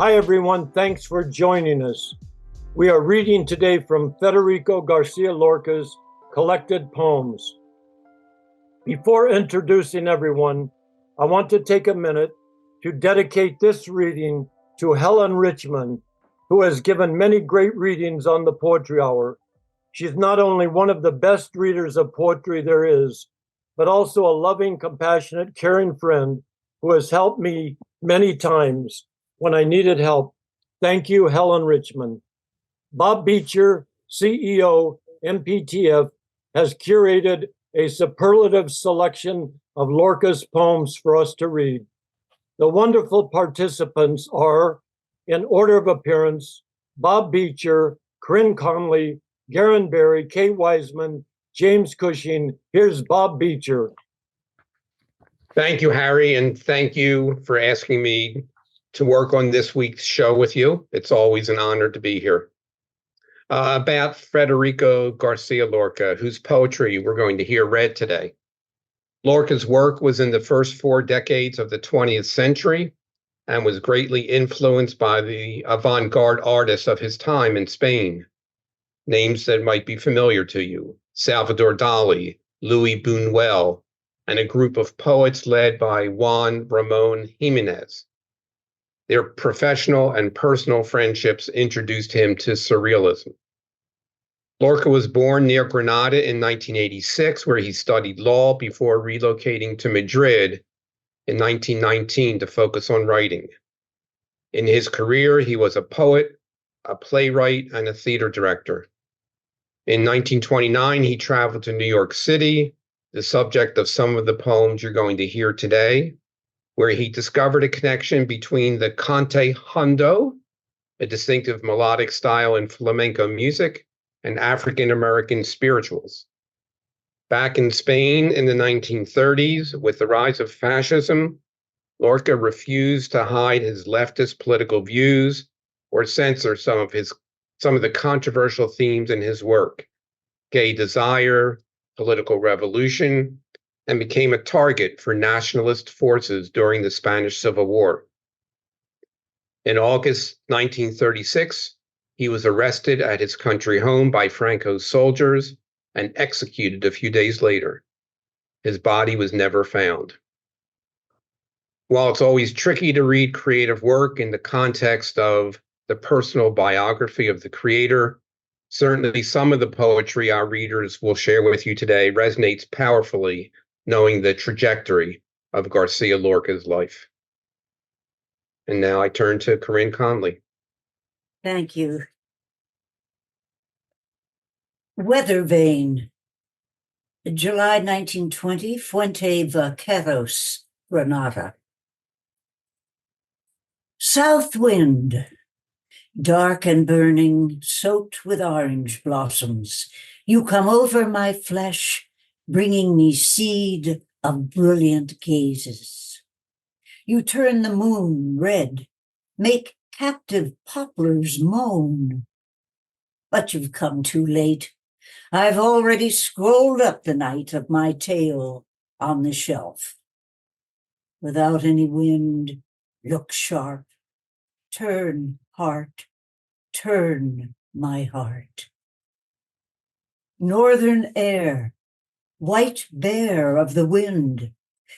Hi, everyone. Thanks for joining us. We are reading today from Federico García Lorca's collected poems. Before introducing everyone, I want to take a minute to dedicate this reading to Helen Richmond, who has given many great readings on the Poetry Hour. She's not only one of the best readers of poetry there is, but also a loving, compassionate, caring friend who has helped me many times when I needed help. Thank you, Helen Richmond. Bob Beitcher, CEO, MPTF, has curated a superlative selection of Lorca's poems for us to read. The wonderful participants are, in order of appearance, Bob Beitcher, Corinne Conley, Guerin Barry, Kate Weissman, James Cushing. Here's Bob Beitcher. Thank you, Harry, and thank you for asking me to work on this week's show with you. It's always an honor to be here. About Federico García Lorca, whose poetry we're going to hear read today. Lorca's work was in the first 4 decades of the 20th century and was greatly influenced by the avant-garde artists of his time in Spain. Names that might be familiar to you: Salvador Dali, Luis Buñuel, and a group of poets led by Juan Ramón Jiménez. Their professional and personal friendships introduced him to surrealism. Lorca was born near Granada in 1986, where he studied law before relocating to Madrid in 1919 to focus on writing. In his career, he was a poet, a playwright, and a theater director. In 1929, he traveled to New York City, the subject of some of the poems you're going to hear today, where he discovered a connection between the cante hondo, a distinctive melodic style in flamenco music, and African-American spirituals. Back in Spain in the 1930s, with the rise of fascism, Lorca refused to hide his leftist political views or censor some of the controversial themes in his work: gay desire, political revolution, and became a target for nationalist forces during the Spanish Civil War. In August 1936, he was arrested at his country home by Franco's soldiers and executed a few days later. His body was never found. While it's always tricky to read creative work in the context of the personal biography of the creator, certainly some of the poetry our readers will share with you today resonates powerfully, knowing the trajectory of García Lorca's life. And now I turn to Corinne Conley. Thank you. Weather vane. July 1920, Fuente Vaqueros, Granada. South wind, dark and burning, soaked with orange blossoms, you come over my flesh, bringing me seed of brilliant gazes. You turn the moon red, make captive poplars moan. But you've come too late. I've already scrolled up the night of my tale on the shelf. Without any wind, look sharp. Turn, heart, turn, my heart. Northern air, white bear of the wind,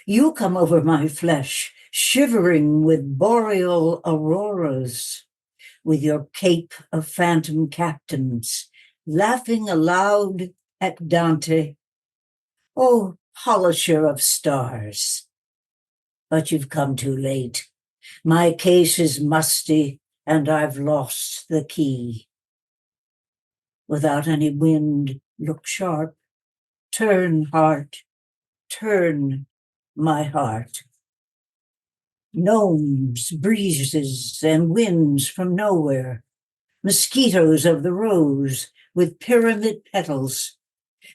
you come over my flesh, shivering with boreal auroras, with your cape of phantom captains, laughing aloud at Dante. Oh, polisher of stars. But you've come too late. My case is musty, and I've lost the key. Without any wind, look sharp. Turn, heart, turn, my heart. Gnomes, breezes, and winds from nowhere. Mosquitoes of the rose with pyramid petals.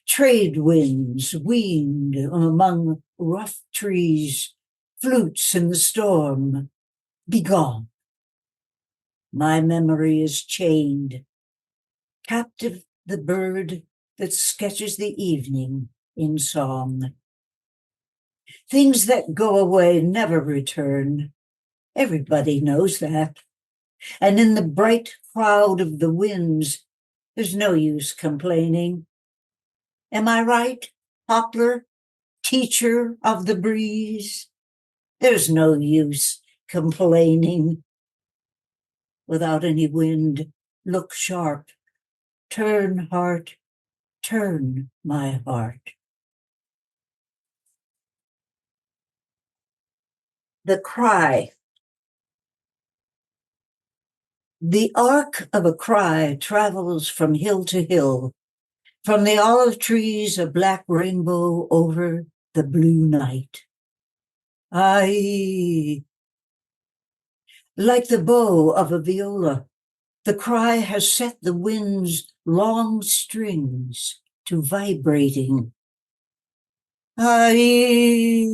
Trade winds weaned among rough trees. Flutes in the storm. Begone. My memory is chained. Captive the bird that sketches the evening in song. Things that go away never return. Everybody knows that. And in the bright crowd of the winds, there's no use complaining. Am I right, poplar, teacher of the breeze? There's no use complaining. Without any wind, look sharp. Turn, heart, turn, my heart. The cry. The arc of a cry travels from hill to hill, from the olive trees a black rainbow over the blue night. Aye. Like the bow of a viola, the cry has set the wind's long strings to vibrating. Aye.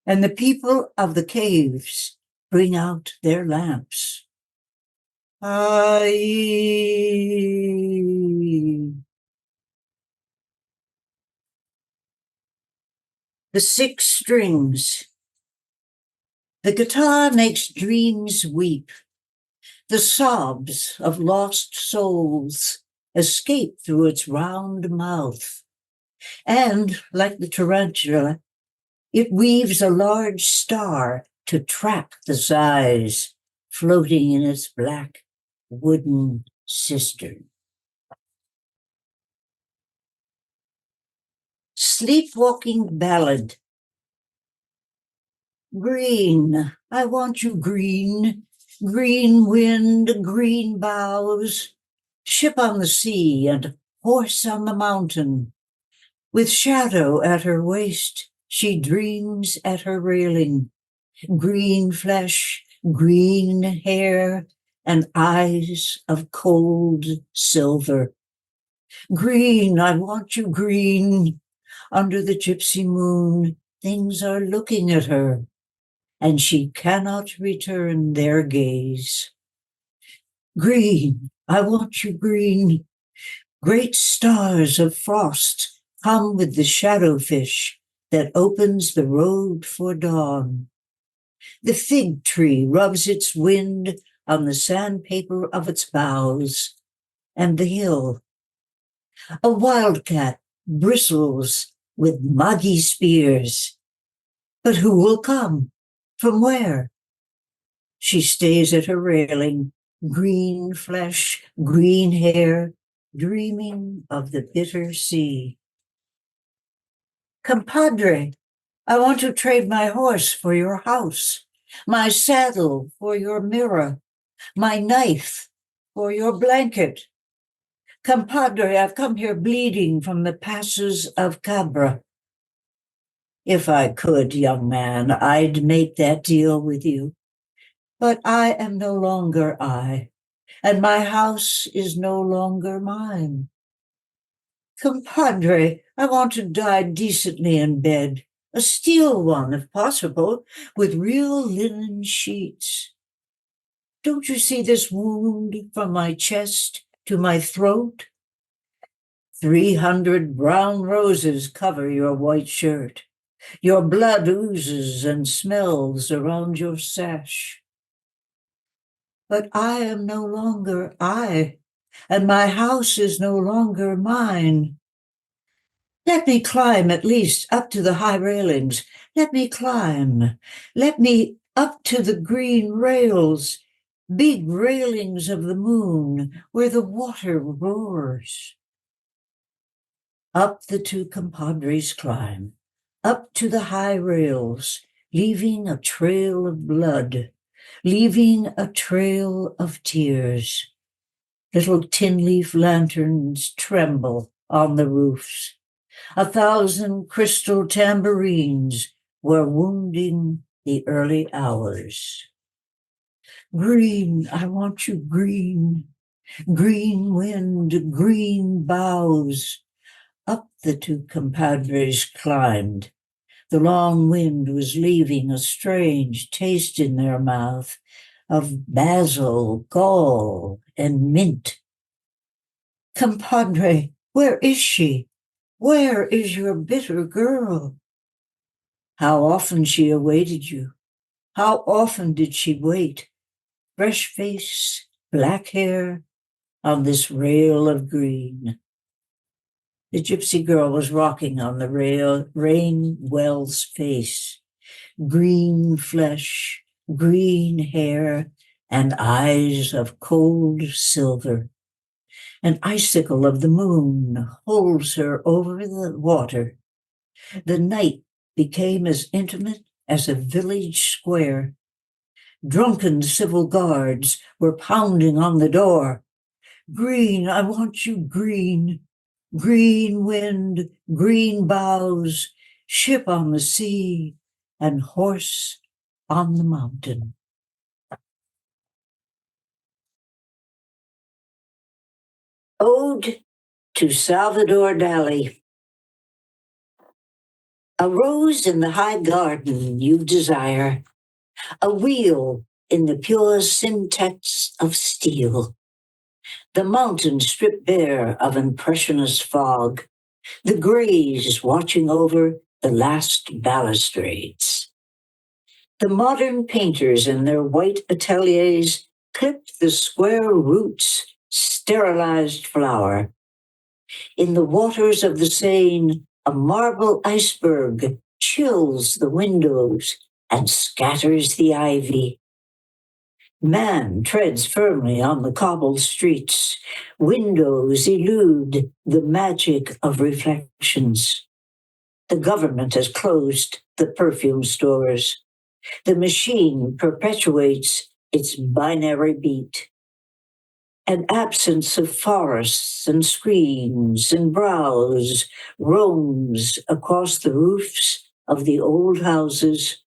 And the people of the caves bring out their lamps. Aye. The 6 strings. The guitar makes dreams weep. The sobs of lost souls escape through its round mouth. And, like the tarantula, it weaves a large star to trap the sighs floating in its black wooden cistern. Sleepwalking ballad. Green, I want you green, green wind, green boughs, ship on the sea and horse on the mountain. With shadow at her waist, she dreams at her railing. Green flesh, green hair, and eyes of cold silver. Green, I want you green. Under the gypsy moon, things are looking at her, and she cannot return their gaze. Green, I want you green. Great stars of frost come with the shadowfish that opens the road for dawn. The fig tree rubs its wind on the sandpaper of its boughs, and the hill. A wildcat bristles with muggy spears. But who will come? From where? She stays at her railing, green flesh, green hair, dreaming of the bitter sea. Compadre, I want to trade my horse for your house, my saddle for your mirror, my knife for your blanket. Compadre, I've come here bleeding from the passes of Cabra. If I could, young man, I'd make that deal with you. But I am no longer I, and my house is no longer mine. Compadre, I want to die decently in bed, a steel one, if possible, with real linen sheets. Don't you see this wound from my chest to my throat? 300 brown roses cover your white shirt. Your blood oozes and smells around your sash. But I am no longer I, and my house is no longer mine. Let me climb at least up to the high railings. Let me climb. Let me up to the green rails, big railings of the moon where the water roars. Up the 2 compadres climb, up to the high rails, leaving a trail of blood, leaving a trail of tears. Little tin leaf lanterns tremble on the roofs. 1,000 crystal tambourines were wounding the early hours. Green, I want you green. Green wind, green boughs. Up the 2 compadres climbed. The long wind was leaving a strange taste in their mouth of basil, gall, and mint. Compadre, where is she? Where is your bitter girl? How often she awaited you, How often did she wait, fresh face, black hair, on this rail of green? The gypsy girl was rocking on the rain well's face, green flesh, green hair, and eyes of cold silver. An icicle of the moon holds her over the water. The night became as intimate as a village square. Drunken civil guards were pounding on the door. Green, I want you green. Green wind, green boughs, ship on the sea, and horse on the mountain. Ode to Salvador Dali. A rose in the high garden you desire, a wheel in the pure syntax of steel, the mountain stripped bare of impressionist fog, the grays watching over the last balustrades. The modern painters in their white ateliers clipped the square roots, sterilized flower. In the waters of the Seine, a marble iceberg chills the windows and scatters the ivy. Man treads firmly on the cobbled streets. Windows elude the magic of reflections. The government has closed the perfume stores. The machine perpetuates its binary beat. An absence of forests and screens and brows roams across the roofs of the old houses.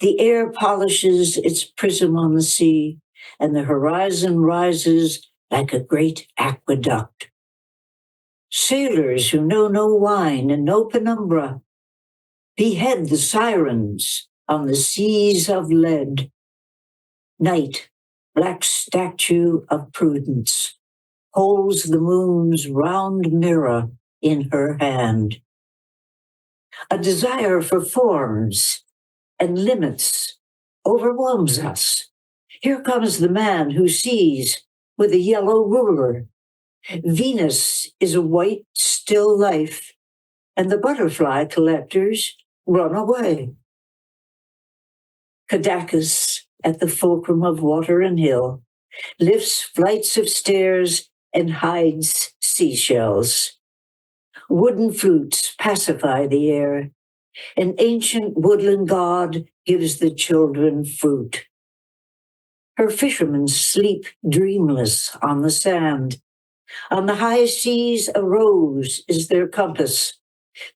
The air polishes its prism on the sea, and the horizon rises like a great aqueduct. Sailors who know no wine and no penumbra behead the sirens on the seas of lead. Night, black statue of prudence, holds the moon's round mirror in her hand. A desire for forms and limits overwhelms us. Here comes the man who sees with a yellow ruler. Venus is a white, still life, and the butterfly collectors run away. Cadacus, at the fulcrum of water and hill, lifts flights of stairs and hides seashells. Wooden flutes pacify the air. An ancient woodland god gives the children fruit. Her fishermen sleep dreamless on the sand. On the high seas, a rose is their compass.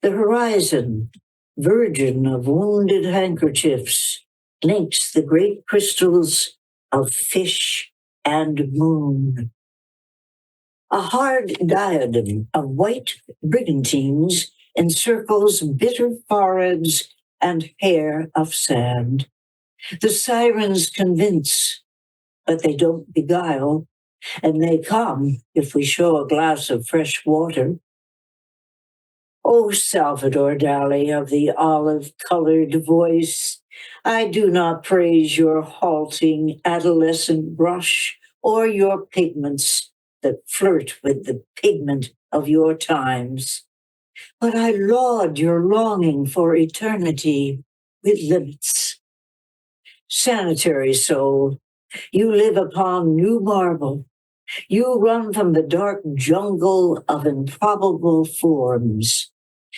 The horizon, virgin of wounded handkerchiefs, links the great crystals of fish and moon. A hard diadem of white brigantines encircles bitter foreheads and hair of sand. The sirens convince, but they don't beguile, and they come if we show a glass of fresh water. O Salvador Dali of the olive-colored voice, I do not praise your halting adolescent brush or your pigments that flirt with the pigment of your times. But I laud your longing for eternity with limits. Sanitary soul, you live upon new marble. You run from the dark jungle of improbable forms.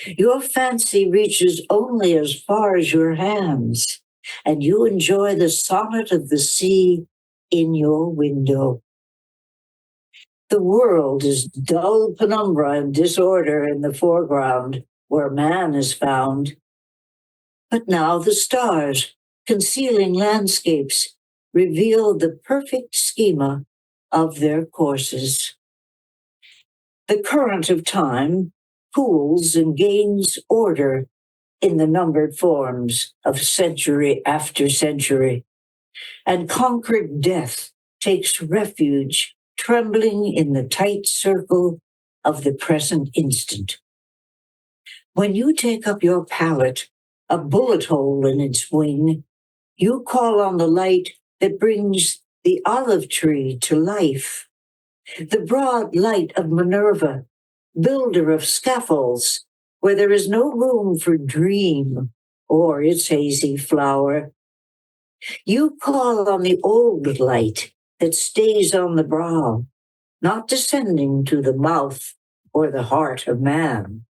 Your fancy reaches only as far as your hands, and you enjoy the sonnet of the sea in your window. The world is dull penumbra and disorder in the foreground where man is found. But now the stars, concealing landscapes, reveal the perfect schema of their courses. The current of time pools and gains order in the numbered forms of century after century, and conquered death takes refuge trembling in the tight circle of the present instant. When you take up your palette, a bullet hole in its wing, You call on the light that brings the olive tree to life, the broad light of Minerva, builder of scaffolds, where there is no room for dream or its hazy flower. You call on the old light that stays on the brow, not descending to the mouth or the heart of man,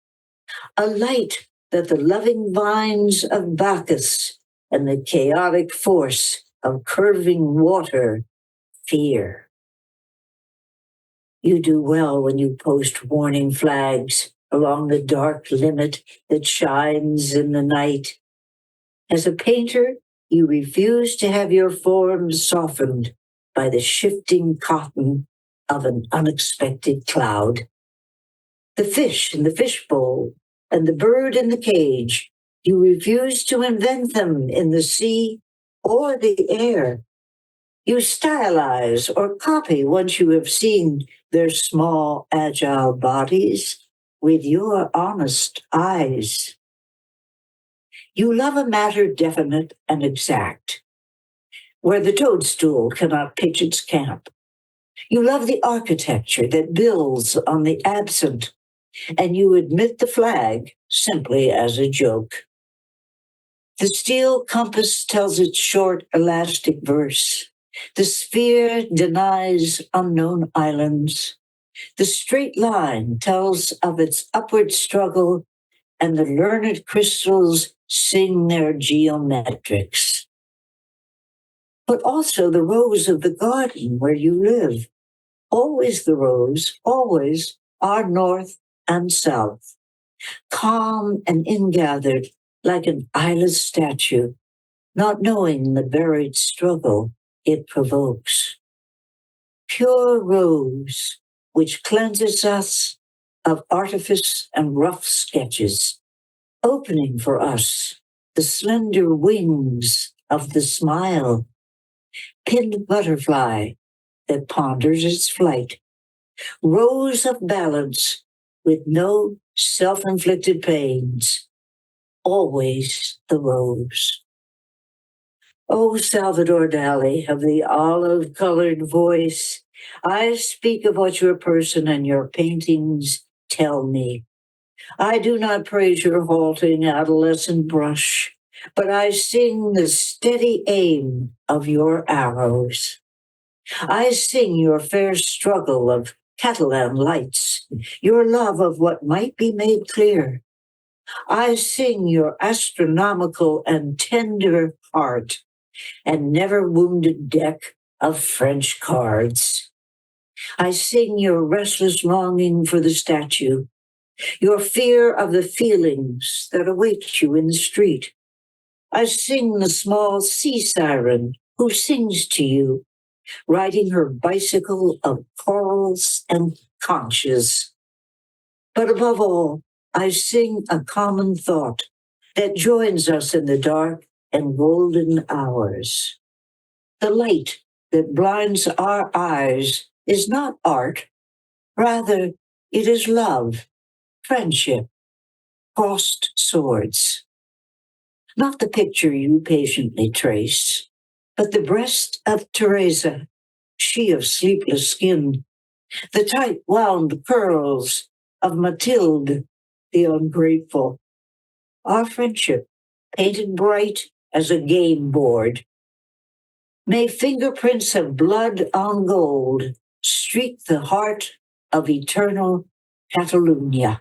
a light that the loving vines of Bacchus and the chaotic force of curving water fear. You do well when you post warning flags along the dark limit that shines in the night. As a painter, you refuse to have your forms softened by the shifting cotton of an unexpected cloud. The fish in the fishbowl and the bird in the cage, you refuse to invent them in the sea or the air. You stylize or copy once you have seen their small, agile bodies with your honest eyes. You love a matter definite and exact, where the toadstool cannot pitch its camp. You love the architecture that builds on the absent, and you admit the flag simply as a joke. The steel compass tells its short, elastic verse. The sphere denies unknown islands. The straight line tells of its upward struggle, and the learned crystals sing their geometrics. But also the rose of the garden where you live. Always the rose, always are north and south, calm and ingathered like an eyeless statue, not knowing the buried struggle it provokes. Pure rose, which cleanses us of artifice and rough sketches, opening for us the slender wings of the smile, pinned butterfly that ponders its flight, rose of balance with no self-inflicted pains, always the rose. Oh, Salvador Dali of the olive-colored voice, I speak of what your person and your paintings tell me. I do not praise your halting adolescent brush, but I sing the steady aim of your arrows. I sing your fair struggle of Catalan lights, your love of what might be made clear. I sing your astronomical and tender heart and never wounded deck of French cards. I sing your restless longing for the statue, your fear of the feelings that await you in the street. I sing the small sea siren who sings to you, riding her bicycle of corals and conches. But above all, I sing a common thought that joins us in the dark and golden hours. The light that blinds our eyes is not art, rather it is love, friendship, crossed swords. Not the picture you patiently trace, but the breast of Teresa, she of sleepless skin, the tight wound curls of Mathilde, the ungrateful. Our friendship, painted bright as a game board. May fingerprints of blood on gold streak the heart of eternal Catalunya.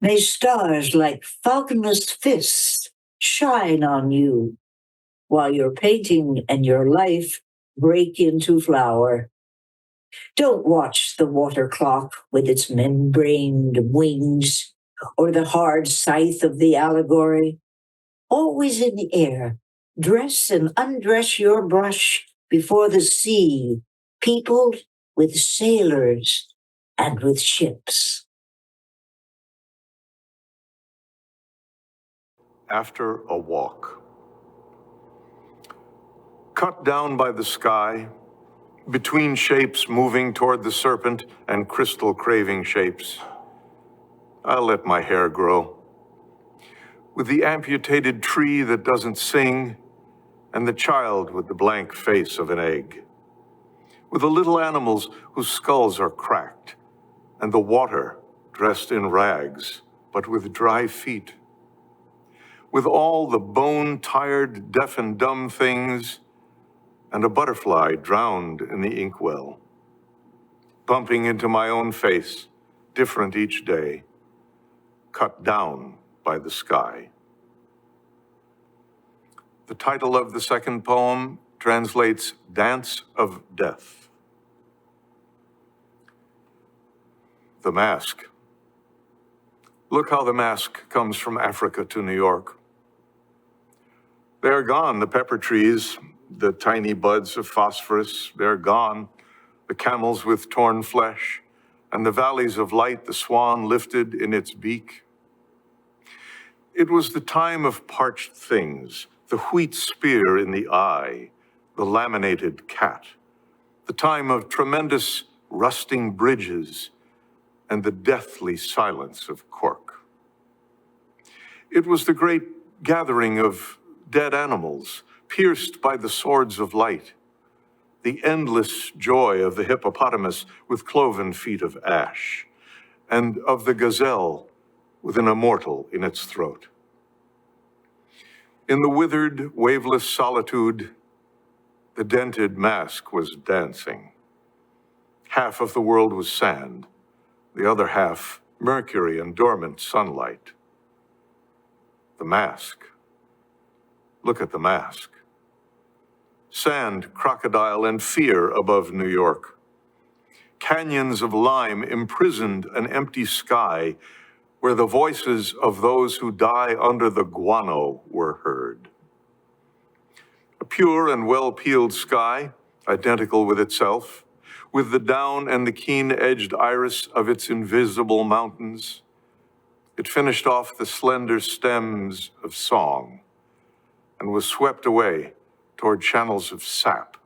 May stars like falconless fists shine on you, while your painting and your life break into flower. Don't watch the water clock with its membraned wings, or the hard scythe of the allegory. Always in the air, dress and undress your brush before the sea, peopled with sailors and with ships. After a walk. Cut down by the sky, between shapes moving toward the serpent and crystal craving shapes, I'll let my hair grow. With the amputated tree that doesn't sing and the child with the blank face of an egg, with the little animals whose skulls are cracked, and the water dressed in rags, but with dry feet, with all the bone-tired, deaf and dumb things, and a butterfly drowned in the inkwell, bumping into my own face, different each day, cut down by the sky. The title of the second poem translates Dance of Death. The Mask. Look how the mask comes from Africa to New York. They are gone, the pepper trees, the tiny buds of phosphorus, they're gone, the camels with torn flesh, and the valleys of light the swan lifted in its beak. It was the time of parched things, the wheat spear in the eye, the laminated cat, the time of tremendous rusting bridges, and the deathly silence of cork. It was the great gathering of dead animals, pierced by the swords of light, the endless joy of the hippopotamus with cloven feet of ash, and of the gazelle with an immortal in its throat. In the withered, waveless solitude, the dented mask was dancing. Half of the world was sand, the other half mercury and dormant sunlight. The mask. Look at the mask. Sand, crocodile, and fear above New York. Canyons of lime imprisoned an empty sky where the voices of those who die under the guano were heard. A pure and well-peeled sky, identical with itself, with the down and the keen-edged iris of its invisible mountains. It finished off the slender stems of song and was swept away toward channels of sap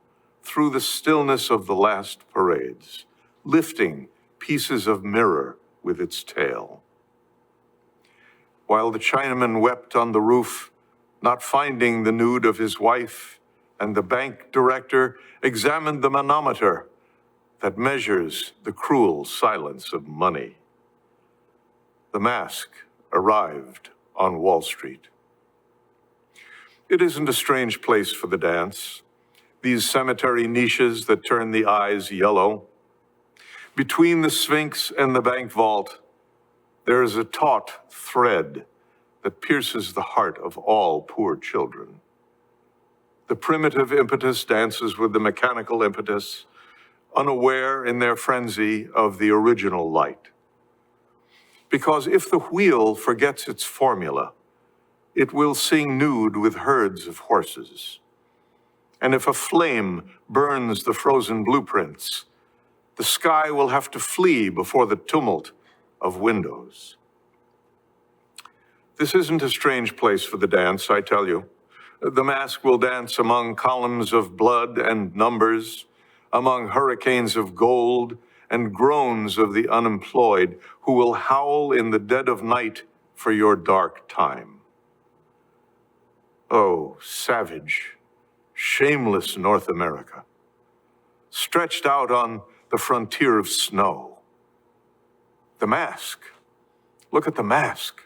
through the stillness of the last parades, lifting pieces of mirror with its tail. While the Chinaman wept on the roof, not finding the nude of his wife, and the bank director examined the manometer that measures the cruel silence of money. The mask arrived on Wall Street. It isn't a strange place for the dance, these cemetery niches that turn the eyes yellow. Between the Sphinx and the bank vault, there is a taut thread that pierces the heart of all poor children. The primitive impetus dances with the mechanical impetus, unaware in their frenzy of the original light. Because if the wheel forgets its formula, it will sing nude with herds of horses. And if a flame burns the frozen blueprints, the sky will have to flee before the tumult of windows. This isn't a strange place for the dance, I tell you. The mask will dance among columns of blood and numbers, among hurricanes of gold and groans of the unemployed who will howl in the dead of night for your dark time. Oh, savage, shameless North America, stretched out on the frontier of snow. The mask. Look at the mask.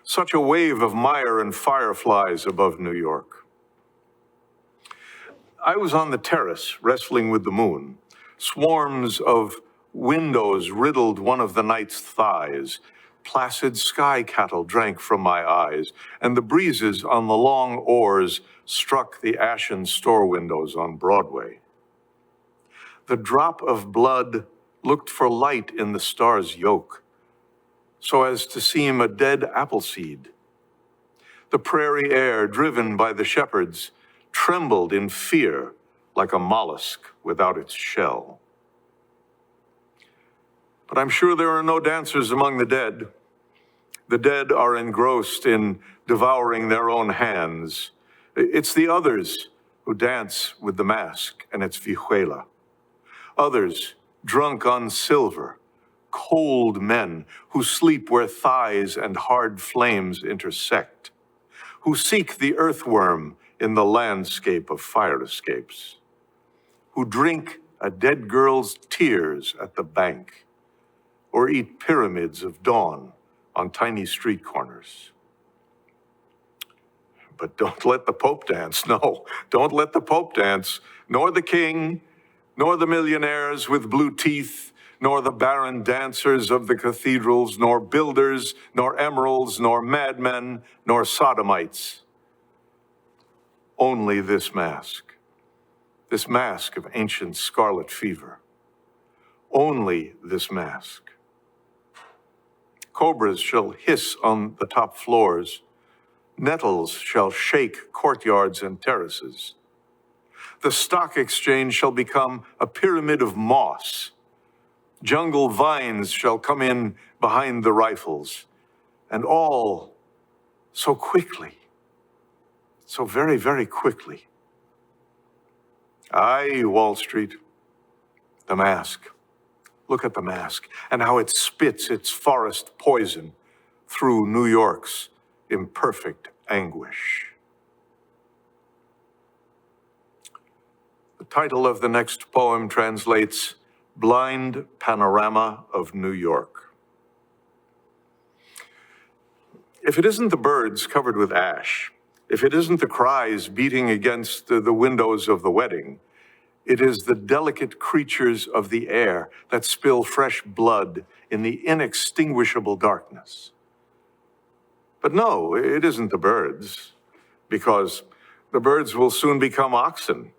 Such a wave of mire and fireflies above New York. I was on the terrace wrestling with the moon. Swarms of windows riddled one of the night's thighs. Placid sky cattle drank from my eyes, and the breezes on the long oars struck the ashen store windows on Broadway. The drop of blood looked for light in the star's yoke, so as to seem a dead apple seed. The prairie air, driven by the shepherds, trembled in fear like a mollusk without its shell. But I'm sure there are no dancers among the dead. The dead are engrossed in devouring their own hands. It's the others who dance with the mask and its vihuela. Others, drunk on silver, cold men who sleep where thighs and hard flames intersect, who seek the earthworm in the landscape of fire escapes, who drink a dead girl's tears at the bank, or eat pyramids of dawn on tiny street corners. But don't let the Pope dance. No, don't let the Pope dance, nor the king, nor the millionaires with blue teeth, nor the barren dancers of the cathedrals, nor builders, nor emeralds, nor madmen, nor sodomites. Only this mask of ancient scarlet fever. Only this mask. Cobras shall hiss on the top floors. Nettles shall shake courtyards and terraces. The stock exchange shall become a pyramid of moss. Jungle vines shall come in behind the rifles, and all so quickly, so very, very quickly. Aye, Wall Street, the mask. Look at the mask and how it spits its forest poison through New York's imperfect anguish. The title of the next poem translates Blind Panorama of New York. If it isn't the birds covered with ash, if it isn't the cries beating against the windows of the wedding, it is the delicate creatures of the air that spill fresh blood in the inextinguishable darkness. But no, it isn't the birds, because the birds will soon become oxen.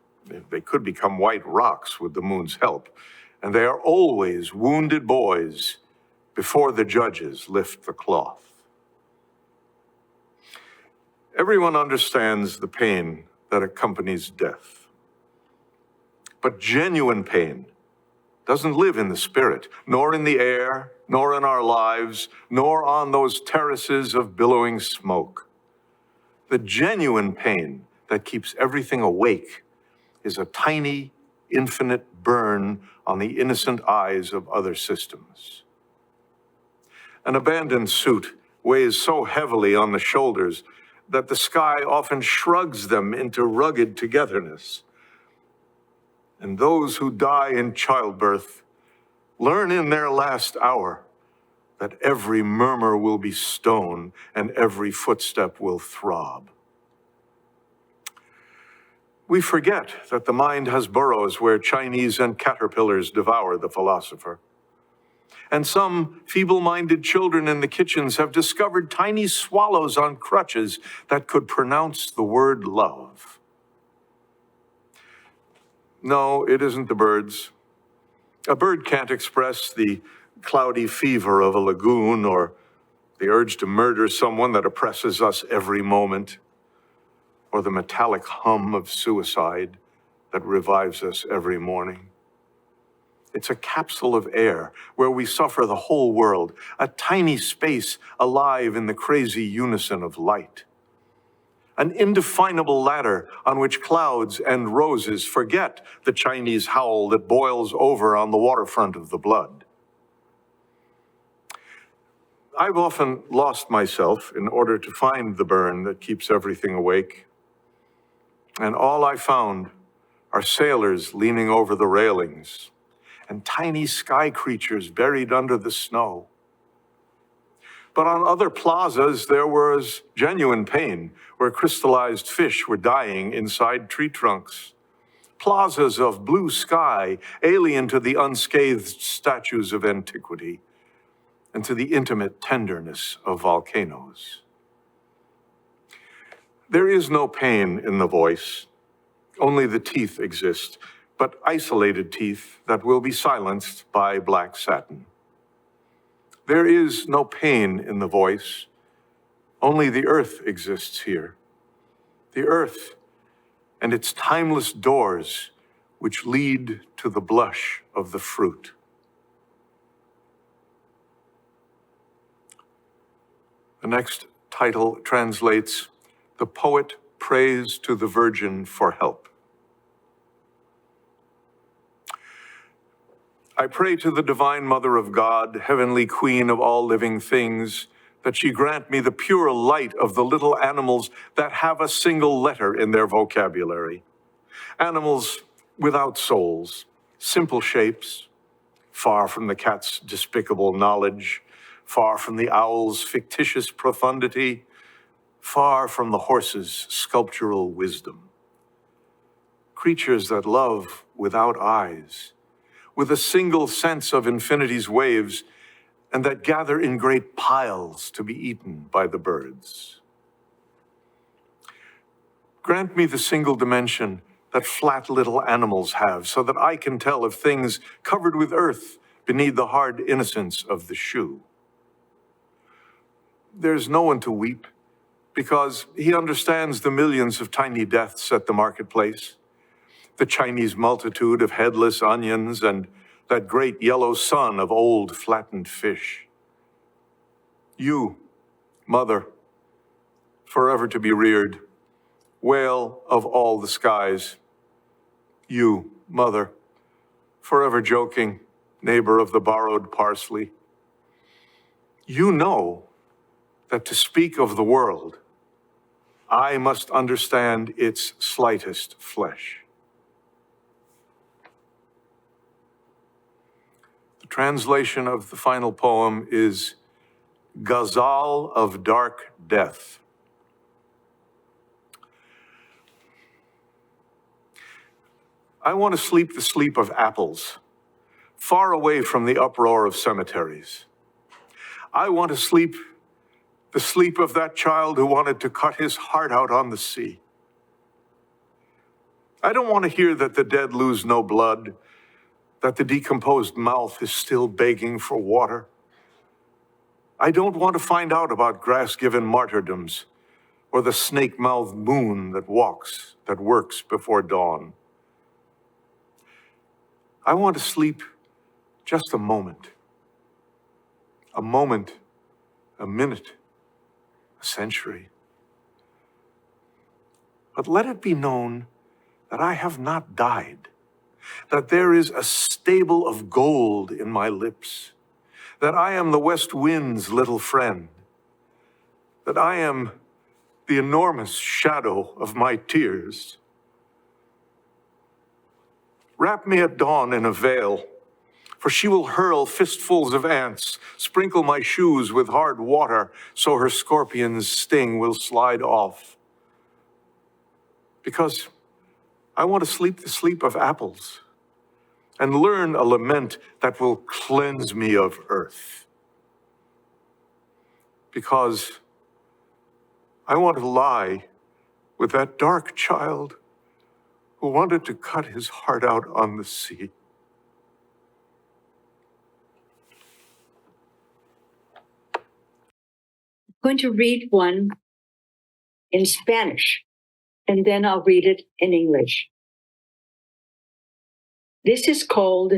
They could become white rocks with the moon's help, and they are always wounded boys before the judges lift the cloth. Everyone understands the pain that accompanies death. But genuine pain doesn't live in the spirit, nor in the air, nor in our lives, nor on those terraces of billowing smoke. The genuine pain that keeps everything awake is a tiny, infinite burn on the innocent eyes of other systems. An abandoned suit weighs so heavily on the shoulders that the sky often shrugs them into rugged togetherness. And those who die in childbirth learn in their last hour that every murmur will be stone and every footstep will throb. We forget that the mind has burrows where Chinese and caterpillars devour the philosopher. And some feeble-minded children in the kitchens have discovered tiny swallows on crutches that could pronounce the word love. No, it isn't the birds. A bird can't express the cloudy fever of a lagoon or the urge to murder someone that oppresses us every moment, or the metallic hum of suicide that revives us every morning. It's a capsule of air where we suffer the whole world, a tiny space alive in the crazy unison of light. An indefinable ladder on which clouds and roses forget the Chinese howl that boils over on the waterfront of the blood. I've often lost myself in order to find the burn that keeps everything awake. And all I found are sailors leaning over the railings and tiny sky creatures buried under the snow. But on other plazas, there was genuine pain, where crystallized fish were dying inside tree trunks. Plazas of blue sky, alien to the unscathed statues of antiquity and to the intimate tenderness of volcanoes. There is no pain in the voice. Only the teeth exist, but isolated teeth that will be silenced by black satin. There is no pain in the voice. Only the earth exists here. The earth and its timeless doors which lead to the blush of the fruit. The next title translates, The Poet Prays to the Virgin for Help. I pray to the Divine Mother of God, Heavenly Queen of all living things, that she grant me the pure light of the little animals that have a single letter in their vocabulary. Animals without souls, simple shapes, far from the cat's despicable knowledge, far from the owl's fictitious profundity, far from the horse's sculptural wisdom. Creatures that love without eyes, with a single sense of infinity's waves, and that gather in great piles to be eaten by the birds. Grant me the single dimension that flat little animals have, so that I can tell of things covered with earth beneath the hard innocence of the shoe. There's no one to weep, because he understands the millions of tiny deaths at the marketplace, the Chinese multitude of headless onions, and that great yellow sun of old flattened fish. You, mother, forever to be reared, whale of all the skies. You, mother, forever joking, neighbor of the borrowed parsley. You know that to speak of the world, I must understand its slightest flesh. The translation of the final poem is Ghazal of Dark Death. I want to sleep the sleep of apples, far away from the uproar of cemeteries. I want to sleep the sleep of that child who wanted to cut his heart out on the sea. I don't want to hear that the dead lose no blood, that the decomposed mouth is still begging for water. I don't want to find out about grass-given martyrdoms or the snake-mouthed moon that works before dawn. I want to sleep just a moment, a minute, a century. But let it be known that I have not died, that there is a stable of gold in my lips, that I am the west wind's little friend, that I am the enormous shadow of my tears. Wrap me at dawn in a veil, for she will hurl fistfuls of ants, sprinkle my shoes with hard water, so her scorpion's sting will slide off. Because I want to sleep the sleep of apples and learn a lament that will cleanse me of earth. Because I want to lie with that dark child who wanted to cut his heart out on the sea. I'm going to read one in Spanish, and then I'll read it in English. This is called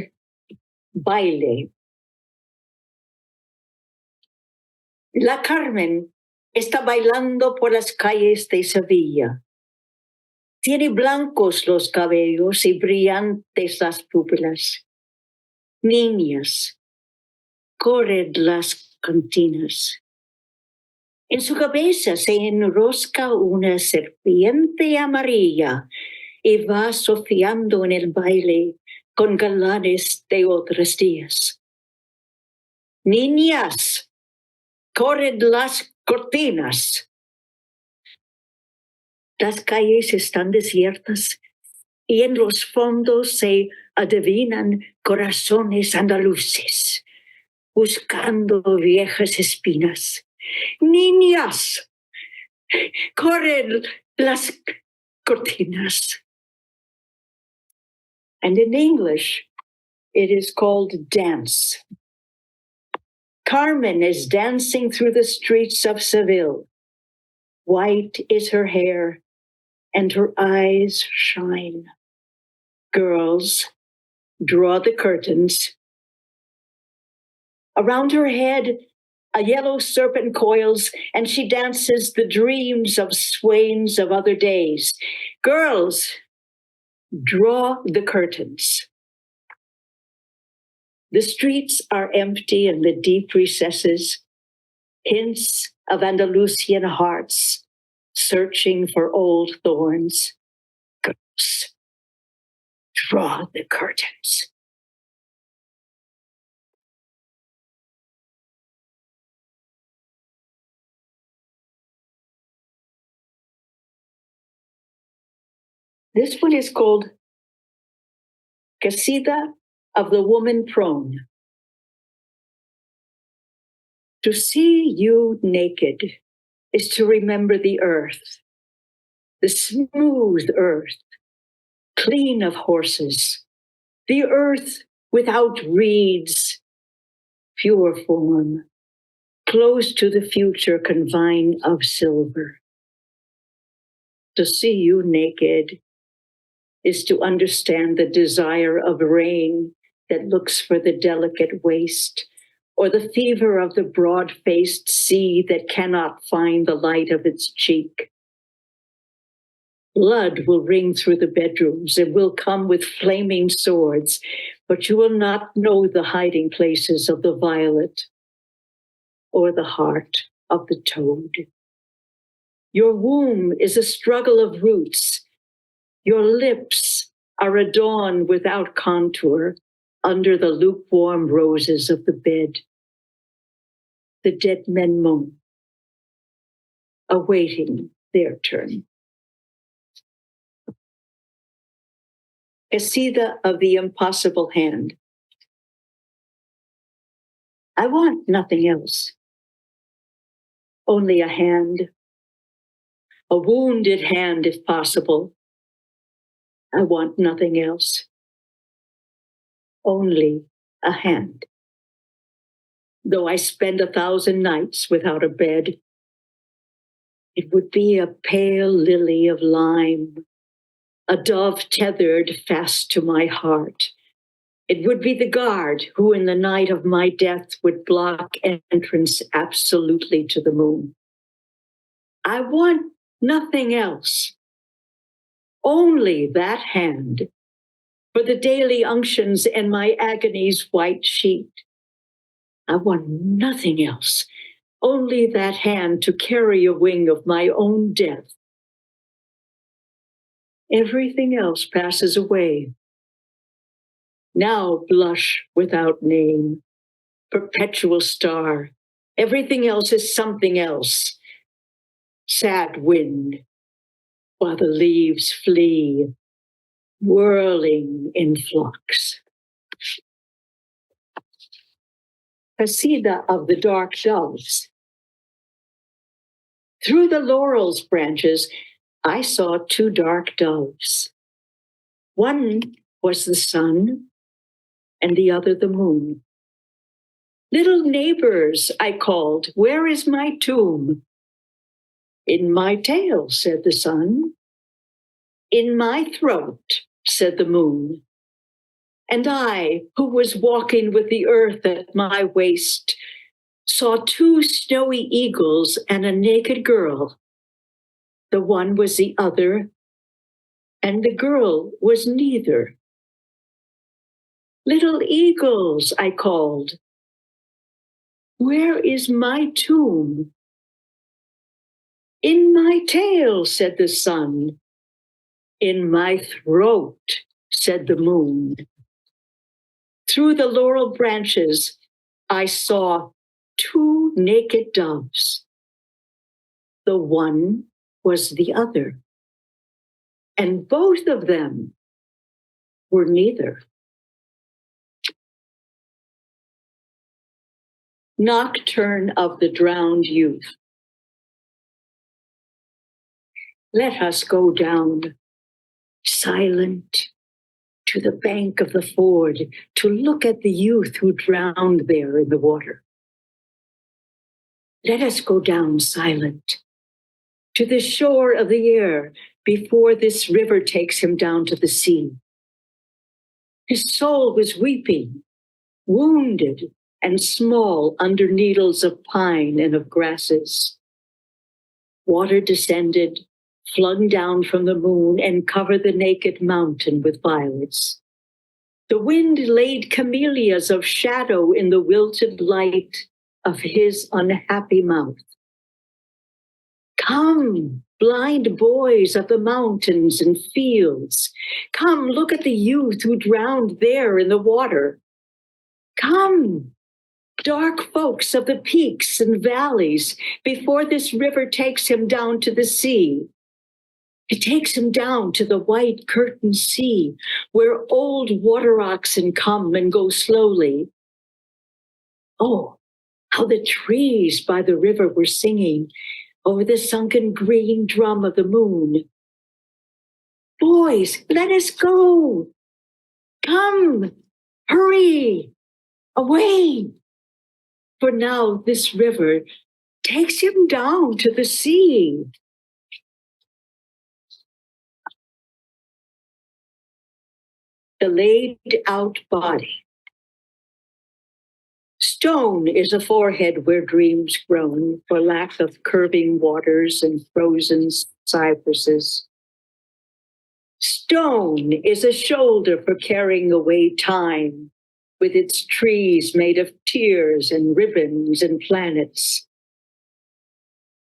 Baile. La Carmen está bailando por las calles de Sevilla. Tiene blancos los cabellos y brillantes las pupilas. Niñas, corren las cantinas. En su cabeza se enrosca una serpiente amarilla y va sofiando en el baile con galanes de otros días. Niñas, corren las cortinas. Las calles están desiertas y en los fondos se adivinan corazones andaluces, buscando viejas espinas. Niñas, corren las cortinas. And in English, it is called Dance. Carmen is dancing through the streets of Seville. White is her hair, and her eyes shine. Girls, draw the curtains. Around her head, a yellow serpent coils, and she dances the dreams of swains of other days. Girls, draw the curtains. The streets are empty in the deep recesses. hints of Andalusian hearts searching for old thorns. Girls, draw the curtains. This one is called Casita of the Woman Prone. To see you naked is to remember the earth, the smooth earth, clean of horses, the earth without reeds, pure form, close to the future confine of silver. To see you naked is to understand the desire of rain that looks for the delicate waist, or the fever of the broad-faced sea that cannot find the light of its cheek. Blood will ring through the bedrooms and will come with flaming swords, but you will not know the hiding places of the violet or the heart of the toad. Your womb is a struggle of roots. Your lips are a dawn without contour under the lukewarm roses of the bed. The dead men moan, awaiting their turn. Casita of the impossible hand. I want nothing else. Only a hand. A wounded hand, if possible. I want nothing else. Only a hand. Though I spend 1,000 nights without a bed, it would be a pale lily of lime, a dove tethered fast to my heart. It would be the guard who in the night of my death would block entrance absolutely to the moon. I want nothing else. Only that hand for the daily unctions and my agony's white sheet. I want nothing else, only that hand to carry a wing of my own death. Everything else passes away. Now blush without name, perpetual star. Everything else is something else. Sad wind, while the leaves flee, whirling in flocks. Casita of the dark doves. Through the laurel's branches, I saw 2 dark doves. One was the sun, and the other the moon. Little neighbors, I called, where is my tomb? In my tail, said the sun. In my throat, said the moon. And I, who was walking with the earth at my waist, saw 2 snowy eagles and a naked girl. The one was the other, and the girl was neither. Little eagles, I called, where is my tomb? In my tail, said the sun. In my throat, said the moon. Through the laurel branches, I saw 2 naked doves. The one was the other, and both of them were neither. Nocturne of the drowned youth. Let us go down, silent, to the bank of the ford to look at the youth who drowned there in the water. Let us go down silent, to the shore of the air before this river takes him down to the sea. His soul was weeping, wounded and small under needles of pine and of grasses. Water descended, flung down from the moon, and covered the naked mountain with violets. The wind laid camellias of shadow in the wilted light of his unhappy mouth. Come, blind boys of the mountains and fields. Come, look at the youth who drowned there in the water. Come, dark folks of the peaks and valleys, before this river takes him down to the sea. It takes him down to the white curtained sea, where old water oxen come and go slowly. Oh, how the trees by the river were singing over the sunken green drum of the moon. Boys, let us go. Come, hurry, away. For now this river takes him down to the sea. The laid out body. Stone is a forehead where dreams grown for lack of curving waters and frozen cypresses. Stone is a shoulder for carrying away time with its trees made of tears and ribbons and planets.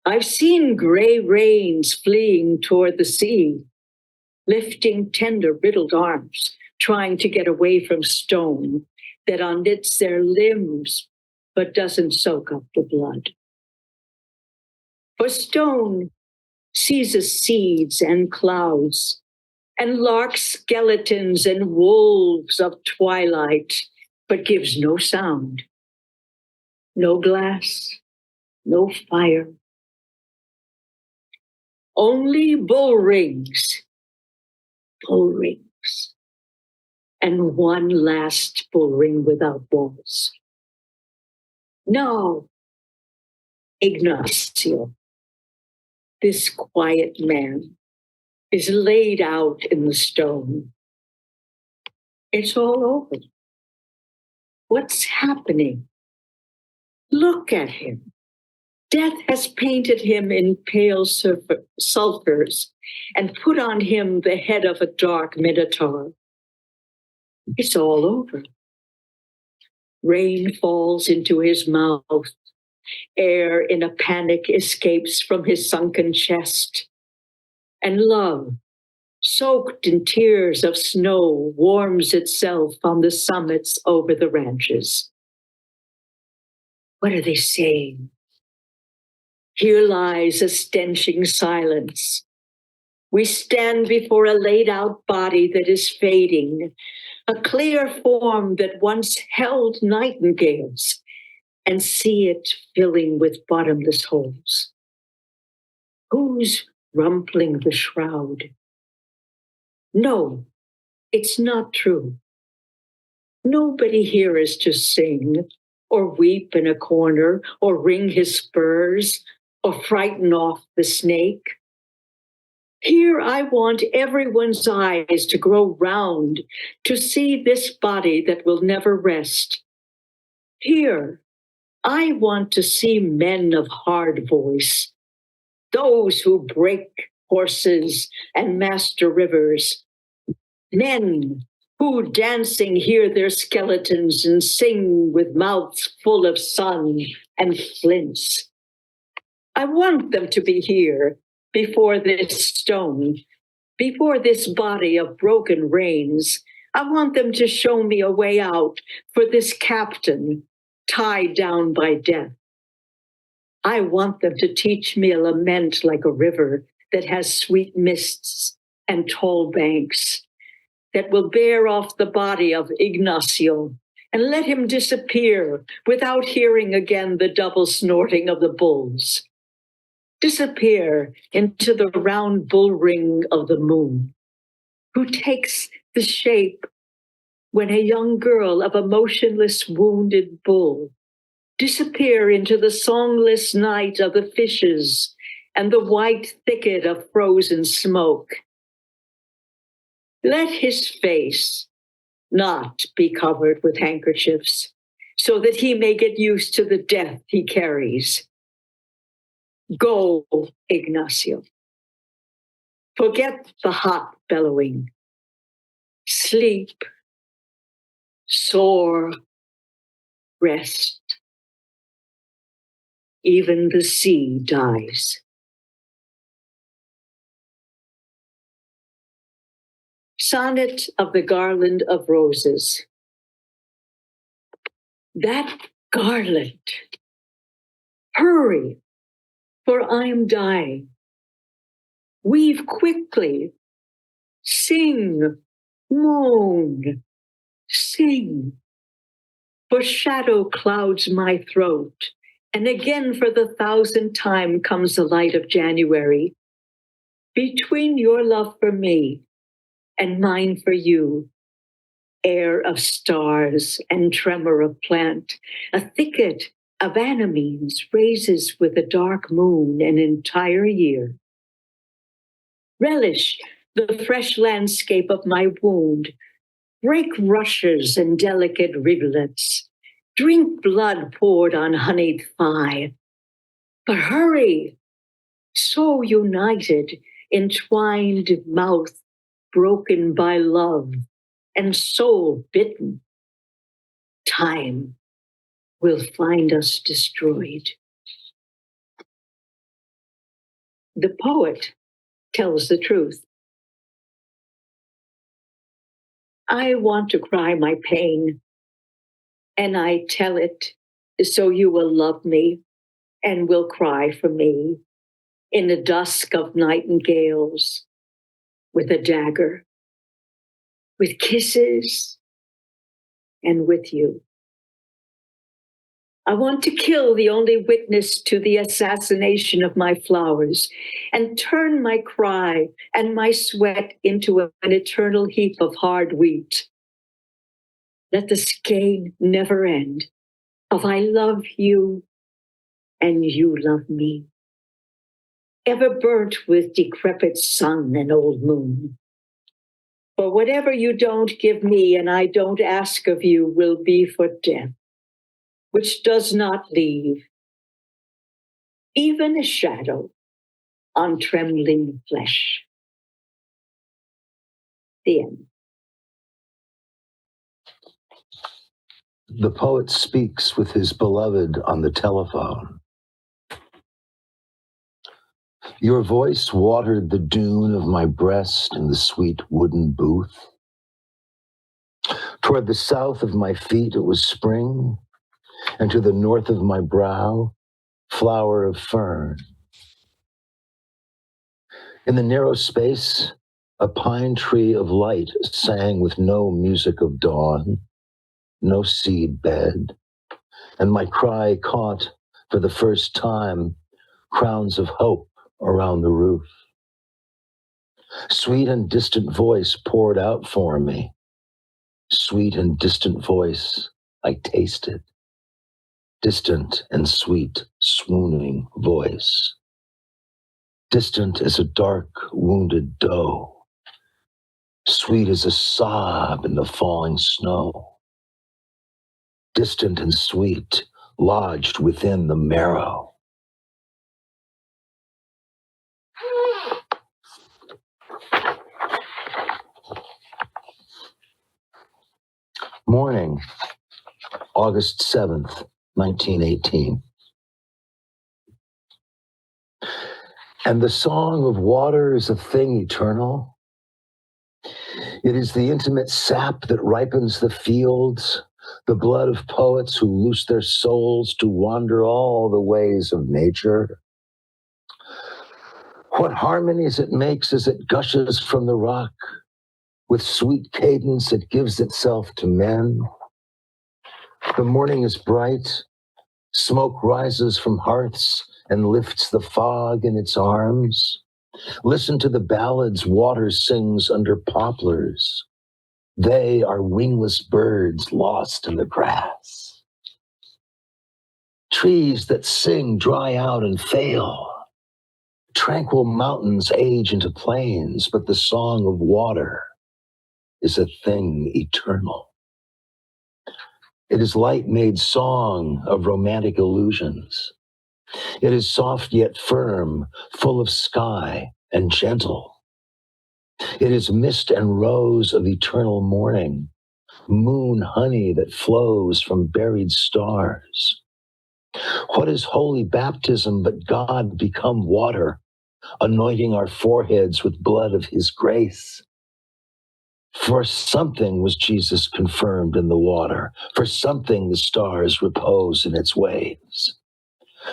I've seen gray rains fleeing toward the sea, lifting tender riddled arms, trying to get away from stone that unknits their limbs but doesn't soak up the blood. For stone seizes seeds and clouds, and lark skeletons and wolves of twilight, but gives no sound, no glass, no fire. Only bull rings, and one last bull ring without walls. No, Ignacio, this quiet man, is laid out in the stone. It's all over. What's happening? Look at him. Death has painted him in pale sulfurs and put on him the head of a dark minotaur. It's all over. Rain falls into his mouth. Air in a panic escapes from his sunken chest. And love, soaked in tears of snow, warms itself on the summits over the ranches. What are they saying? Here lies a stenching silence. We stand before a laid out body that is fading, a clear form that once held nightingales, and see it filling with bottomless holes. Who's rumpling the shroud? No, it's not true. Nobody here is to sing, or weep in a corner, or ring his spurs, or frighten off the snake. Here I want everyone's eyes to grow round to see this body that will never rest. Here, I want to see men of hard voice, those who break horses and master rivers, men who dancing hear their skeletons and sing with mouths full of sun and flints. I want them to be here before this stone, before this body of broken reins. I want them to show me a way out for this captain tied down by death. I want them to teach me a lament like a river that has sweet mists and tall banks, that will bear off the body of Ignacio and let him disappear without hearing again the double snorting of the bulls. Disappear into the round bull ring of the moon, who takes the shape when a young girl of a motionless wounded bull. Disappear into the songless night of the fishes and the white thicket of frozen smoke. Let his face not be covered with handkerchiefs, so that he may get used to the death he carries. Go, Ignacio. Forget the hot bellowing. Sleep, soar, rest. even the sea dies. Sonnet of the Garland of Roses. That garland, hurry, for I am dying. Weave quickly, sing, moan, sing. For shadow clouds my throat, and again for the 1,000th time comes the light of January. Between your love for me and mine for you, air of stars and tremor of plant, a thicket of anemones raises with a dark moon an entire year. Relish the fresh landscape of my wound, break rushes and delicate rivulets, drink blood poured on honeyed thigh. But hurry, so united, entwined mouth broken by love and soul bitten. Time will find us destroyed. The poet tells the truth. I want to cry my pain, and I tell it so you will love me and will cry for me in the dusk of nightingales, with a dagger, with kisses, and with you. I want to kill the only witness to the assassination of my flowers and turn my cry and my sweat into an eternal heap of hard wheat. Let the skein never end of I love you and you love me, ever burnt with decrepit sun and old moon. For whatever you don't give me and I don't ask of you will be for death, which does not leave even a shadow on trembling flesh. The end. The poet speaks with his beloved on the telephone. Your voice watered the dune of my breast in the sweet wooden booth. Toward the south of my feet it was spring, and to the north of my brow, flower of fern. In the narrow space, a pine tree of light sang with no music of dawn, no seed bed, and my cry caught for the first time crowns of hope around the roof. Sweet and distant voice poured out for me. Sweet and distant voice I tasted. Distant and sweet, swooning voice. Distant as a dark, wounded doe. Sweet as a sob in the falling snow. Distant and sweet, lodged within the marrow. Morning, August 7th, 1918. And the song of water is a thing eternal. It is the intimate sap that ripens the fields, the blood of poets who loose their souls to wander all the ways of nature. What harmonies it makes as it gushes from the rock. With sweet cadence it gives itself to men. The morning is bright, smoke rises from hearths and lifts the fog in its arms. Listen to the ballads water sings under poplars. They are wingless birds lost in the grass. Trees that sing dry out and fail. Tranquil mountains age into plains, but the song of water is a thing eternal. It is light made song of romantic illusions. It is soft yet firm, full of sky and gentle. It is mist and rose of eternal morning, moon honey that flows from buried stars. What is holy baptism but God become water, anointing our foreheads with blood of his grace? For something was Jesus confirmed in the water. For something the stars repose in its waves.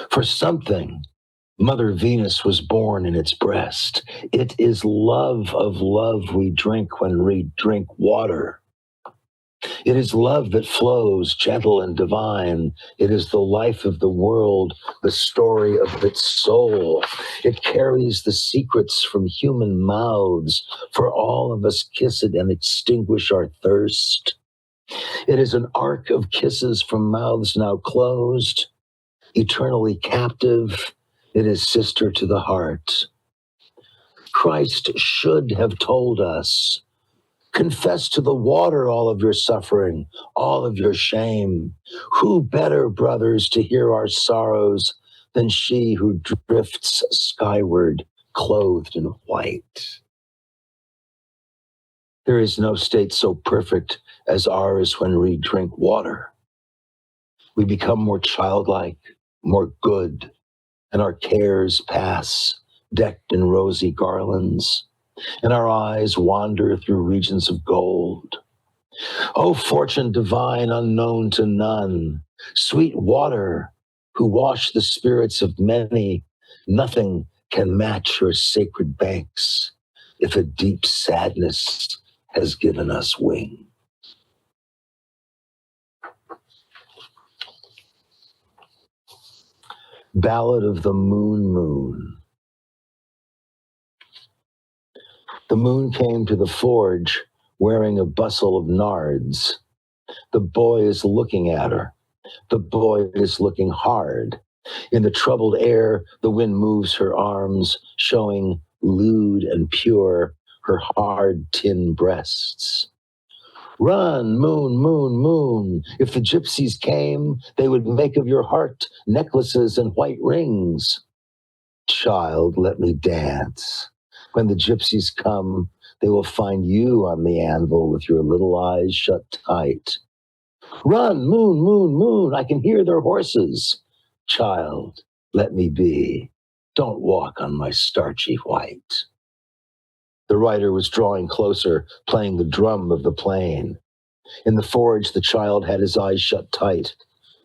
For something Mother Venus was born in its breast. It is love of love we drink when we drink water. It is love that flows gentle and divine. It is the life of the world, the story of its soul. It carries the secrets from human mouths, for all of us kiss it and extinguish our thirst. It is an arc of kisses from mouths now closed, eternally captive. It is sister to the heart. Christ should have told us, confess to the water all of your suffering, all of your shame. Who better, brothers, to hear our sorrows than she who drifts skyward, clothed in white? There is no state so perfect as ours when we drink water. We become more childlike, more good, and our cares pass, decked in rosy garlands, and our eyes wander through regions of gold. O fortune divine, unknown to none, sweet water, who wash the spirits of many, nothing can match your sacred banks if a deep sadness has given us wing. Ballad of the Moon. The moon came to the forge wearing a bustle of nards. The boy is looking at her. The boy is looking hard. In the troubled air, the wind moves her arms, showing lewd and pure her hard tin breasts. Run, moon, moon, moon. If the gypsies came, they would make of your heart necklaces and white rings. Child, let me dance. When the gypsies come, they will find you on the anvil with your little eyes shut tight. Run, moon, moon, moon. I can hear their horses. Child, let me be. Don't walk on my starchy white. The rider was drawing closer, playing the drum of the plain. In the forge, the child had his eyes shut tight.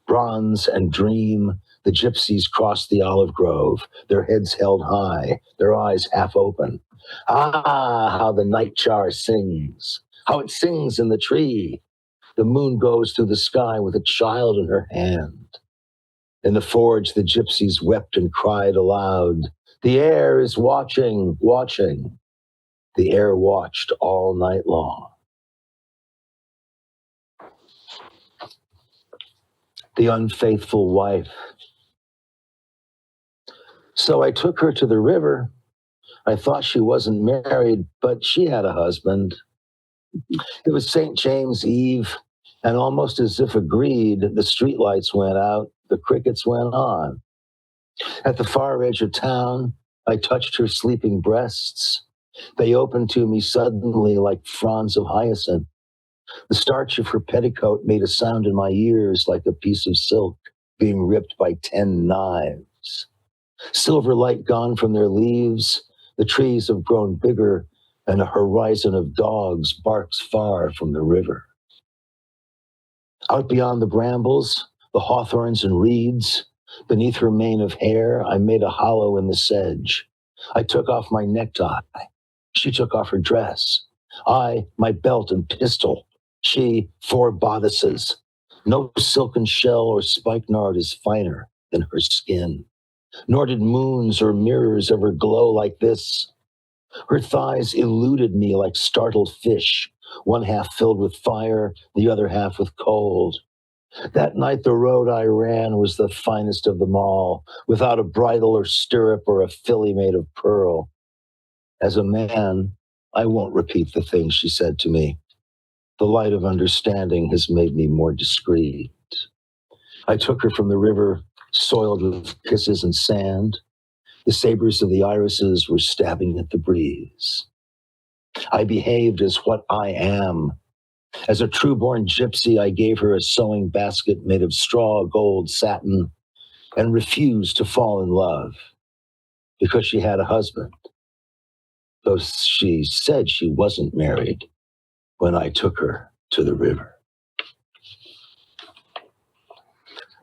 Bronze and dream, the gypsies crossed the olive grove, their heads held high, their eyes half open. Ah, how the nightjar sings, how it sings in the tree. The moon goes through the sky with a child in her hand. In the forge, the gypsies wept and cried aloud. The air is watching, watching. The air watched all night long. The unfaithful wife. So I took her to the river. I thought she wasn't married, but she had a husband. It was St. James Eve, and almost as if agreed, the streetlights went out, the crickets went on. At the far edge of town, I touched her sleeping breasts. They opened to me suddenly like fronds of hyacinth. The starch of her petticoat made a sound in my ears like a piece of silk being ripped by 10 knives. Silver light gone from their leaves, the trees have grown bigger, and a horizon of dogs barks far from the river. Out beyond the brambles, the hawthorns and reeds, beneath her mane of hair, I made a hollow in the sedge. I took off my necktie. She took off her dress. I, my belt and pistol. She, 4 bodices. No silken shell or spikenard is finer than her skin. Nor did moons or mirrors ever glow like this. Her thighs eluded me like startled fish, one half filled with fire, the other half with cold. That night the road I ran was the finest of them all, without a bridle or stirrup or a filly made of pearl. As a man, I won't repeat the things she said to me. The light of understanding has made me more discreet. I took her from the river, soiled with kisses and sand. The sabers of the irises were stabbing at the breeze. I behaved as what I am. As a true-born gypsy, I gave her a sewing basket made of straw, gold, satin. and refused to fall in love because she had a husband, though she said she wasn't married when I took her to the river.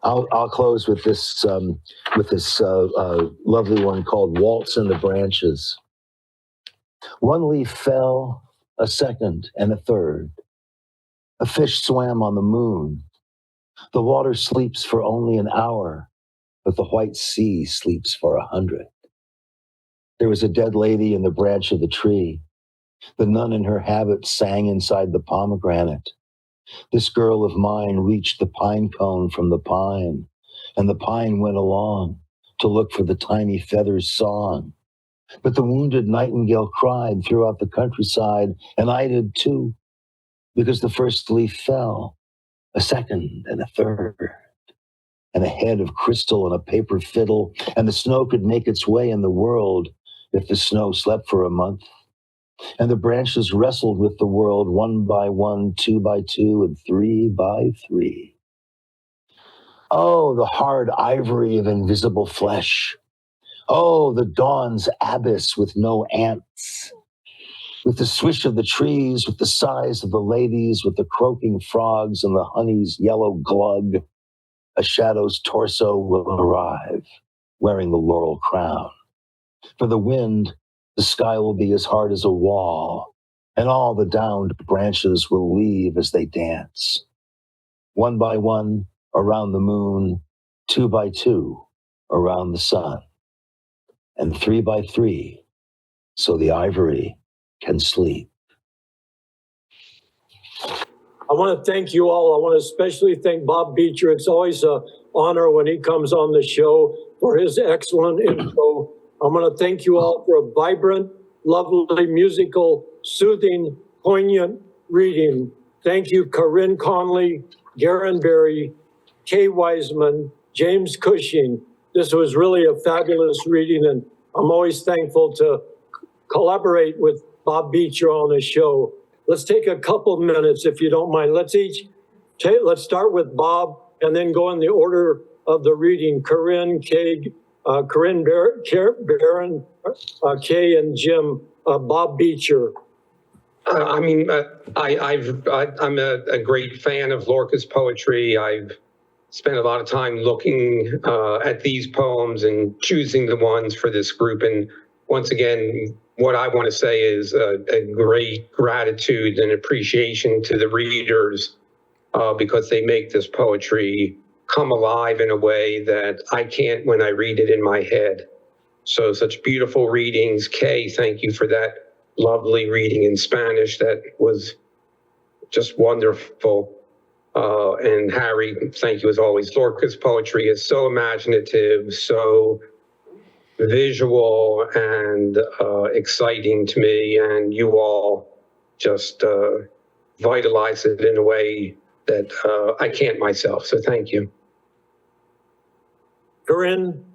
I'll close with this lovely one called Waltz in the Branches. One leaf fell, a second and a third. A fish swam on the moon. The water sleeps for only an hour, but the white sea sleeps for 100. There was a dead lady in the branch of the tree. The nun in her habit sang inside the pomegranate. This girl of mine reached the pine cone from the pine, and the pine went along to look for the tiny feather's song. But the wounded nightingale cried throughout the countryside, and I did too, because the first leaf fell, a second and a third, and a head of crystal and a paper fiddle, and the snow could make its way in the world if the snow slept for a month. And the branches wrestled with the world 1 by 1, 2 by 2, and 3 by 3. Oh, the hard ivory of invisible flesh. Oh, the dawn's abyss with no ants. With the swish of the trees, with the sighs of the ladies, with the croaking frogs and the honey's yellow glug, a shadow's torso will arrive, wearing the laurel crown. For the wind, the sky will be as hard as a wall, and all the downed branches will leave as they dance. 1 by 1 around the moon, 2 by 2 around the sun, and 3 by 3 so the ivory can sleep. I want to thank you all. I want to especially thank Bob Beitcher. It's always an honor when he comes on the show for his excellent info. I want to thank you all for a vibrant, lovely, musical, soothing, poignant reading. Thank you, Corinne Conley, Guerin Barry, Kay Weissman, James Cushing. This was really a fabulous reading, and I'm always thankful to collaborate with Bob Beitcher on the show. Let's take a couple minutes, if you don't mind. Let's start with Bob and then go in the order of the reading. Corinne, Kay, Corinne, Baron, Kay, and Jim. Bob Beitcher. I'm a great fan of Lorca's poetry. I've spent a lot of time looking at these poems and choosing the ones for this group. And once again, what I want to say is a great gratitude and appreciation to the readers because they make this poetry come alive in a way that I can't when I read it in my head. So such beautiful readings. Kay, thank you for that lovely reading in Spanish. That was just wonderful. And Harry, thank you as always. Lorca's poetry is so imaginative, so visual and exciting to me, and you all just vitalize it in a way that I can't myself. So thank you. Corinne?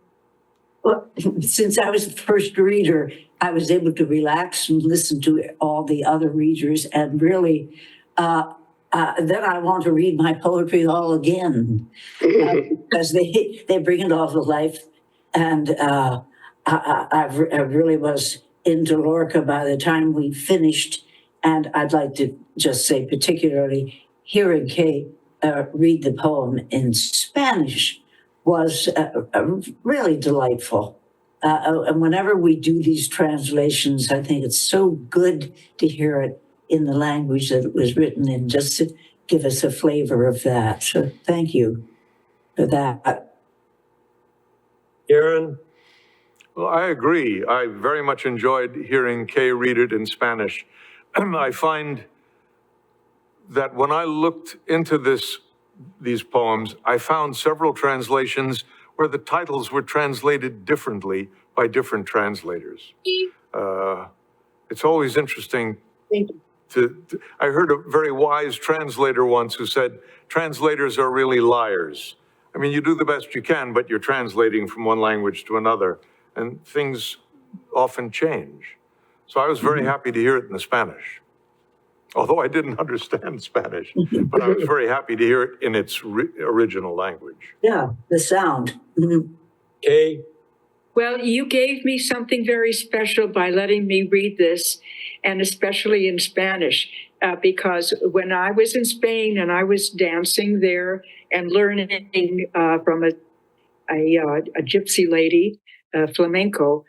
Well, since I was the first reader, I was able to relax and listen to all the other readers, and really, then I want to read my poetry all again because they bring it all to life. And I really was into Lorca by the time we finished. And I'd like to just say, particularly hearing Kay read the poem in Spanish was really delightful. And whenever we do these translations, I think it's so good to hear it in the language that it was written in, just to give us a flavor of that. So thank you for that. Guerin? Well, I agree. I very much enjoyed hearing Kay read it in Spanish. I find that when I looked into these poems, I found several translations where the titles were translated differently by different translators. It's always interesting. I heard a very wise translator once who said, translators are really liars. I mean, you do the best you can, but you're translating from one language to another, and things often change. So I was very happy to hear it in the Spanish. although I didn't understand Spanish, but I was very happy to hear it in its original language. Yeah, the sound. Mhm. Kay, Well, you gave me something very special by letting me read this, and especially in Spanish, because when I was in Spain and I was dancing there and learning from a gypsy lady, flamenco,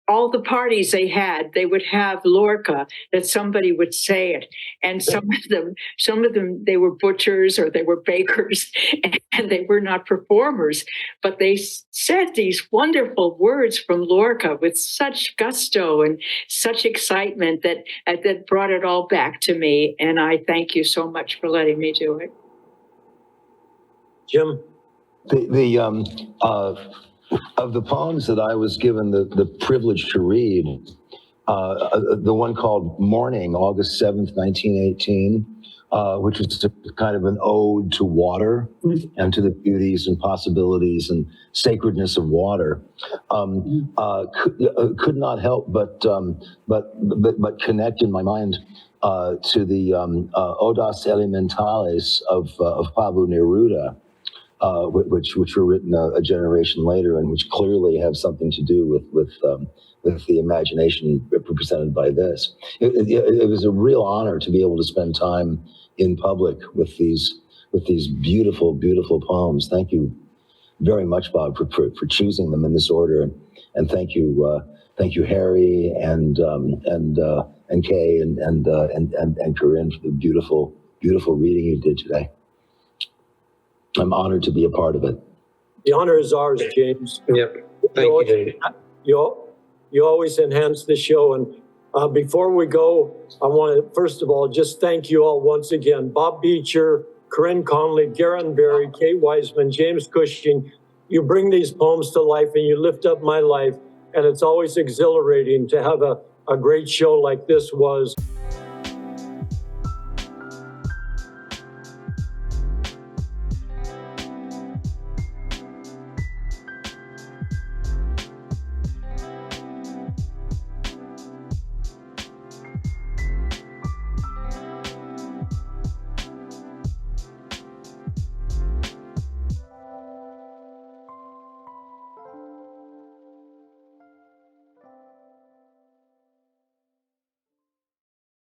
all the parties they had, they would have Lorca, that somebody would say it. And some of them, they were butchers or they were bakers, and they were not performers, but they said these wonderful words from Lorca with such gusto and such excitement that brought it all back to me. And I thank you so much for letting me do it. Jim, Of the poems that I was given the privilege to read, the one called Morning, August 7th, 1918, which was kind of an ode to water and to the beauties and possibilities and sacredness of water, could not help but connect in my mind to the Odas Elementales of Pablo Neruda, which were written a generation later, and which clearly have something to do with the imagination represented by this. It was a real honor to be able to spend time in public with these beautiful, beautiful poems. Thank you very much, Bob, for choosing them in this order, and thank you, Harry and Kay and Corinne for the beautiful, beautiful reading you did today. I'm honored to be a part of it. the honor is ours, James. Yep. Thank you, James. You always enhance the show. And before we go, I want to, first of all, just thank you all once again. Bob Beitcher, Corinne Conley, Guerin Barry, Kay Weissman, James Cushing. You bring these poems to life and you lift up my life. And it's always exhilarating to have a great show like this was.